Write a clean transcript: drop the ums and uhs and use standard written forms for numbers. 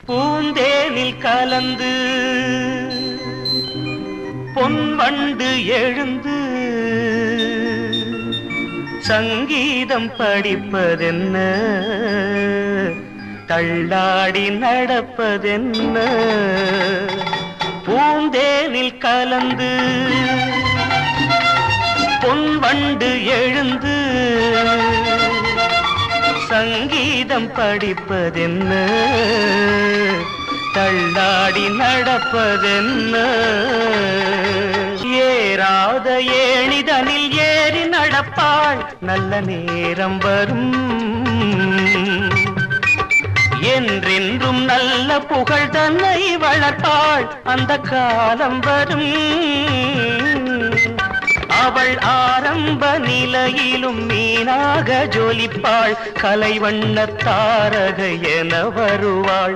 பூந்தேனில் கலந்து பொன்வண்டு எழுந்து சங்கீதம் படிப்பதென்ன, தள்ளாடி நடப்பதென்ன. பூந்தேனில் கலந்து பொன்வண்டு எழுந்து சங்கீதம் படிப்பதென்ன, தள்ளாடி நடப்பதென்ன. ஏறாத ஏணிதனில் ஏறி நடப்பாள், நல்ல நேரம் வரும். என்றென்றும் நல்ல புகழ் தன்னை வளர்ப்பாள், அந்த காலம் வரும். அவள் ஆரம்ப நிலையிலும் மீனாக ஜொலிப்பாள், கலைவண்ண தாரகை என வருவாள்.